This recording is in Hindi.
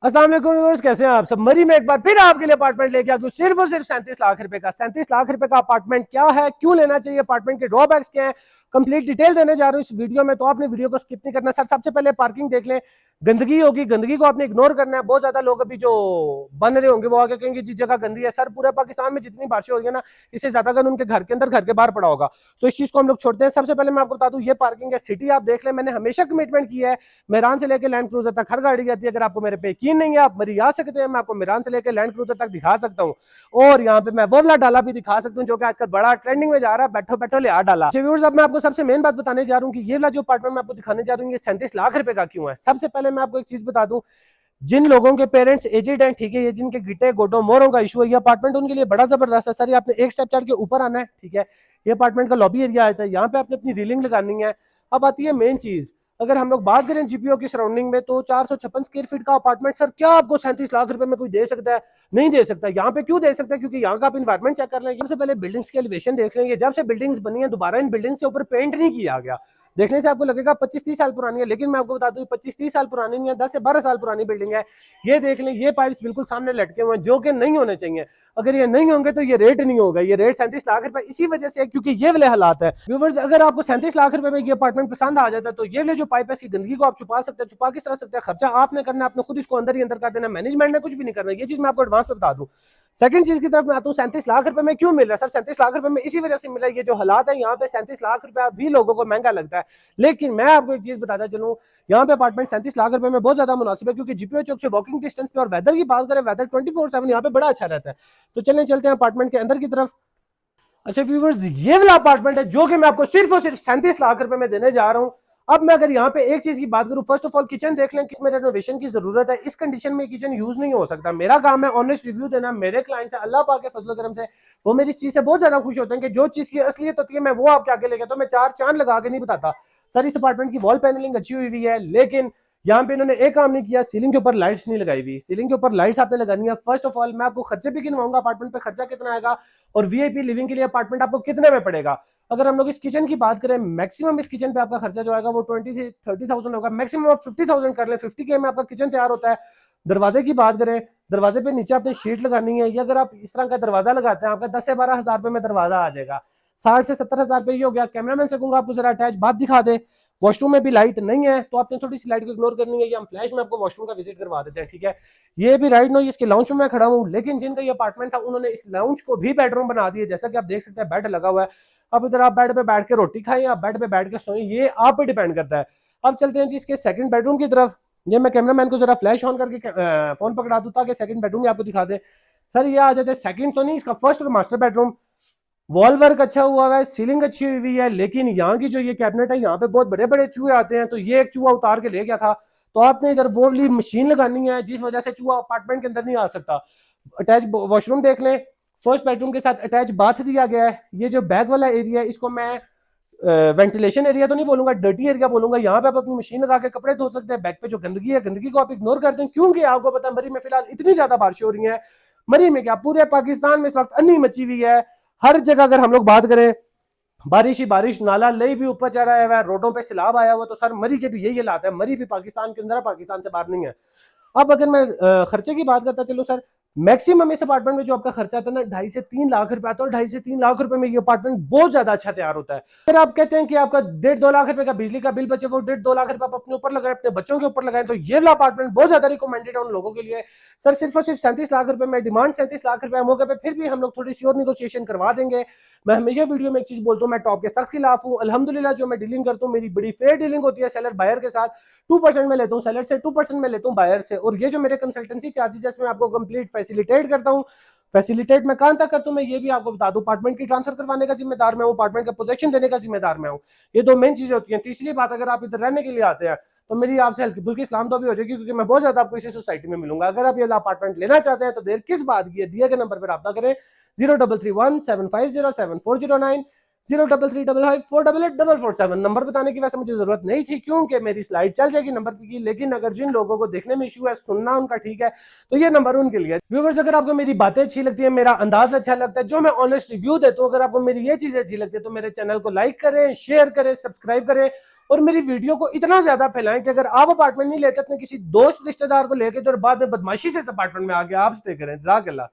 अस्सलाम वालेकुम व्यूअर्स, कैसे हैं आप सब। मरी में एक बार फिर आपके लिए अपार्टमेंट लेके आ गया, सिर्फ और सिर्फ 37 लाख रुपए का। 37 लाख रुपए का अपार्टमेंट क्या है, क्यों लेना चाहिए, अपार्टमेंट के ड्रॉबैक्स क्या है, कंप्लीट डिटेल देने जा रहा हूं इस वीडियो में। तो आपने वीडियो को स्किप नहीं करना। सर सबसे पहले पार्किंग देख लें, गंदगी होगी, गंदगी को आपने इग्नोर करना है। बहुत ज्यादा लोग अभी जो बन रहे होंगे वो आगे कहेंगे जी जगह गंदी है। सर पूरे पाकिस्तान में जितनी बारिशें हो रही है ना, इससे ज्यादा गंद उनके घर के अंदर, घर के बाहर पड़ा होगा। तो इस चीज को हम लोग छोड़ते हैं। सबसे पहले मैं आपको बता दूं, ये पार्किंग है, सिटी आप देख लें। मैंने हमेशा कमिटमेंट किया है, मेरान से लेकर लैंड क्रूजर तक हर गाड़ी आती है। अगर आपको मेरे पे यकीन नहीं है, आप मरी आ सकते हैं, मैं आपको मेरान से लेकर लैंड क्रूजर तक दिखा सकता हूँ। और यहाँ पे मैं वो वाला डाला भी दिखा सकता हूँ जो कि आजकल बड़ा ट्रेंडिंग में जा रहा है, बैठो बैठो ले आ डाला। व्यूअर्स, अब मैं आपको सबसे मेन बात बताने जा रहा हूँ कि ये वाला जो अपार्टमेंट मैं आपको दिखाने जा रहा हूँ, ये 37 लाख रुपए का क्यों है। सबसे पहले मैं आपको एक चीज बता दूं, जिन लोगों के पेरेंट्स एजेड हैं, ठीक है, ये जिनके गिटे गोडों मोरों का इशू है, ये अपार्टमेंट उनके लिए बड़ा जबरदस्त है। सर ये आपने एक स्टेप चढ़ के ऊपर आना है, ठीक है। ये अपार्टमेंट का लॉबी एरिया आता है, यहाँ पे आपने अपनी रीलिंग लगानी है। अब आती है मेन चीज, अगर हम लोग बात करें जीपीओ की सराउंडिंग में, तो 456 स्क्वायर फीट का अपार्टमेंट सर क्या आपको 37 लाख रुपए में कोई दे सकता है? नहीं दे सकता। यहाँ पे क्यों दे सकता है? क्योंकि यहाँ का आप इन्वायरमेंट चेक कर लें। सबसे पहले बिल्डिंग्स की एलिवेशन देख लेंगे। जब से बिल्डिंग्स बनी है, दोबारा इन बिल्डिंग्स के ऊपर पेंट नहीं किया गया। देखने से आपको लगेगा 25-30 साल पुरानी है, लेकिन मैं आपको बता दूं 25-30 साल पुरानी नहीं है, 10 से 12 साल पुरानी बिल्डिंग है। ये देख लें, ये पाइप्स बिल्कुल सामने लटके हुए हैं जो कि नहीं होने चाहिए। अगर ये नहीं होंगे तो ये रेट नहीं होगा। ये रेट 37 लाख रुपए इसी वजह से है क्योंकि ये वाले हालात है। व्यूअर्स, अगर आपको 37 लाख रुपए में ये अपार्टमेंट पसंद आ जाता है तो ये वाले जो पाइप है, इसकी गंदगी को आप छुपा सकते हैं। छुपा किस तरह सकते हैं? खर्चा आपने करना, आपने खुद इसको अंदर ही अंदर कर देना, मैनेजमेंट ने कुछ भी नहीं करना। ये चीज मैं आपको एडवांस में बता दूं। सेकंड चीज की तरफ मैं आता हूँ, 37 लाख रुपए में क्यों मिल रहा है? सर 37 लाख रुपए में इसी वजह से मिल रहा है, ये जो हालात है यहाँ पे 37 लाख रुपया भी लोगों को महंगा लगता है। लेकिन मैं आपको एक चीज बताता चलूं, यहाँ पे अपार्टमेंट 37 लाख रुपए में बहुत ज्यादा मुनासिब है क्योंकि जीपीओ चौक से वॉकिंग डिस्टेंस पे। और वेदर की बात करें, वेदर 24/7 यहाँ पे बड़ा अच्छा रहता है। तो चलें चलते हैं अपार्टमेंट के अंदर की तरफ। अच्छा व्यूवर्स, ये वाला अपार्टमेंट है जो कि मैं आपको सिर्फ और सिर्फ 37 लाख रुपए में देने जा रहा हूँ। अब मैं अगर यहाँ पे एक चीज की बात करूं, फर्स्ट ऑफ ऑल किचन देख लें, किसमें रेनोवेशन की जरूरत है। इस कंडीशन में किचन यूज नहीं हो सकता। मेरा काम है ऑनेस्ट रिव्यू देना। मेरे क्लाइंट से, अल्लाह पाक के फजल करम से, वो मेरी चीज से बहुत ज्यादा खुश होते हैं कि जो चीज की असलियत होती है मैं वो आपके आगे लेके आता हूं। मैं चार चांद लगा के नहीं बताता। सर इस अपार्टमेंट की वॉल पैनलिंग अच्छी हुई है, लेकिन यहाँ पे इन्होंने एक काम नहीं किया, सीलिंग के ऊपर लाइट्स नहीं लगाई हुई। सीलिंग के ऊपर लाइट्स आपने लगानी है। फर्स्ट ऑफ ऑल मैं आपको खर्चे भी गिनवाऊंगा, अपार्टमेंट पे खर्चा कितना आएगा और वीआईपी लिविंग के लिए अपार्टमेंट आपको कितने में पड़ेगा। अगर हम लोग इस किचन की बात करें, मैक्सिमम इस किचन पे आपका खर्चा जो आएगा वो 20 से 30,000 होगा। मैक्सिमम आप 50,000 कर ले, 50K में आपका किचन तैयार होता है। दरवाजे की बात करें, दरवाजे पे नीचे आपने शीट लगानी है। ये अगर आप इस तरह का दरवाजा लगाते हैं, आपका 10 से 12 हजार रुपए में दरवाजा आ जाएगा। 60 से 70 हजार रुपए ये हो गया। कैमरामैन से कहूंगा आपको जरा अटैच बात दिखा दे। वॉशरूम में भी लाइट नहीं है तो आपने थोड़ी सी लाइट को इग्नोर करनी है, या हम फ्लैश में आपको वॉशरूम का विजिट करवा देते हैं, ठीक है। ये भी राइट नो इसके लाउंज में मैं खड़ा हूँ, लेकिन जिनका ये अपार्टमेंट था उन्होंने इस लाउंज को भी बेडरूम बना दिया। जैसा कि आप देख सकते हैं बेड लगा हुआ है। अब इधर आप बेड पे बैठ के रोटी खाएं या बेड पे बैठ के सोएं, ये आप पे डिपेंड करता है। अब चलते हैं जी इसके सेकंड बेडरूम की तरफ। ये मैं कैमरामैन को जरा फ्लैश ऑन करके फोन पकड़ा दूं ताकि सेकंड बेडरूम आपको दिखा दे। सर ये आ जाते हैं सेकंड तो नहीं, इसका फर्स्ट और मास्टर बेडरूम। वॉल वर्क अच्छा हुआ है, सीलिंग अच्छी हुई है, लेकिन यहाँ की जो ये कैबिनेट है, यहाँ पे बहुत बड़े बड़े चूहे आते हैं। तो ये एक चूहा उतार के ले गया था, तो आपने इधर वो वाली मशीन लगानी है जिस वजह से चूहा अपार्टमेंट के अंदर नहीं आ सकता। अटैच वॉशरूम देख लें, फर्स्ट बेडरूम के साथ अटैच बाथ दिया गया है। ये जो बैक वाला एरिया है, इसको मैं वेंटिलेशन एरिया तो नहीं बोलूंगा, डर्टी एरिया बोलूंगा। यहाँ पे आप अपनी मशीन लगा के कपड़े धो सकते हैं। बैक पे जो गंदगी है, गंदगी को आप इग्नोर कर दें, क्योंकि आपको पता है मरी में फिलहाल इतनी ज्यादा बारिश हो रही है। मरी में क्या, पूरे पाकिस्तान में इस वक्त अन्नी मची हुई है। हर जगह अगर हम लोग बात करें, बारिश ही बारिश, नाला लई भी ऊपर चढ़ा हुआ है, रोडों पे सैलाब आया हुआ। तो सर मरी के भी यही हालात है। मरी भी पाकिस्तान के अंदर है, पाकिस्तान से बाहर नहीं है। अब अगर मैं खर्चे की बात करता चलो सर, मैक्सिमम इस अपार्टमेंट में जो आपका खर्चा था ना, 2.5 से 3 लाख रुपए आता है। और 2.5 से 3 लाख रुपए में ये अपार्टमेंट बहुत ज्यादा अच्छा तैयार होता है। अगर आप कहते हैं कि आपका 1.5-2 लाख रुपए का बिजली का बिल बचे, वो 1.5-2 लाख रुपए आप अपने ऊपर लगाए, अपने बच्चों के ऊपर लगाए, तो ये वाला अपार्टमेंट बहुत ज्यादा रिकमेंडेड है उन लोगों के लिए। सर सिर्फ और सिर्फ 37 लाख रुपए में, डिमांड 37 लाख रुपए मौके पे, फिर भी हम लोग थोड़ी सी और निगोशिएशन करवा देंगे। मैं हमेशा वीडियो में एक चीज बोलता हूँ, मैं टॉप के सख्त खिलाफ हूँ। अल्हम्दुलिल्लाह जो मैं डीलिंग करता हूँ, मेरी बड़ी फेयर डीलिंग होती है सेलर बायर के साथ। 2% में लेता हूँ सेलर से, 2% में लेता हूँ बायर से। और ये जो मेरे कंसल्टेंसी चार्जेस मैं आपको कंप्लीट फैसिलिटेट करता हूँ। फैसिलिटेट मैं कहां तक करता हूं, मैं ये भी आपको बता दूं, अपार्टमेंट की ट्रांसफर करवाने का जिम्मेदार मैं हूं, अपार्टमेंट का पोजेक्शन देने का जिम्मेदार मैं हूं। ये दो मेन चीजें होती हैं। तीसरी बात, अगर आप इधर रहने के लिए आते हैं तो मेरी आपसे हल्की फुल्की इस्लाम तो भी हो जाएगी, क्योंकि मैं बहुत ज्यादा आपको इसी सोसाइटी में मिलूंगा। अगर आप ये अपार्टमेंट लेना चाहते हैं तो देर किस बात की है, दिए गए नंबर पर रब्ता करें 033175074009, 0335548847। नंबर बताने की वैसे मुझे जरूरत नहीं थी क्योंकि मेरी स्लाइड चल जाएगी नंबर की, लेकिन अगर जिन लोगों को देखने में इशू है, सुनना उनका ठीक है, तो ये नंबर उनके लिए। व्यूअर्स, अगर आपको मेरी बातें अच्छी लगती है, मेरा अंदाज अच्छा लगता है, जो मैं ऑनेस्ट रिव्यू देता हूं, अगर आपको मेरी ये चीजें अच्छी लगती है तो मेरे चैनल को लाइक करें, शेयर करें, सब्सक्राइब करें। और मेरी वीडियो को इतना ज्यादा फैलाएं कि अगर आप अपार्टमेंट नहीं लेते अपने किसी दोस्त रिश्तेदार को लेके तो बाद में बदमाशी से इस अपार्टमेंट में आके आप स्टे करें। जज़ाकल्लाह।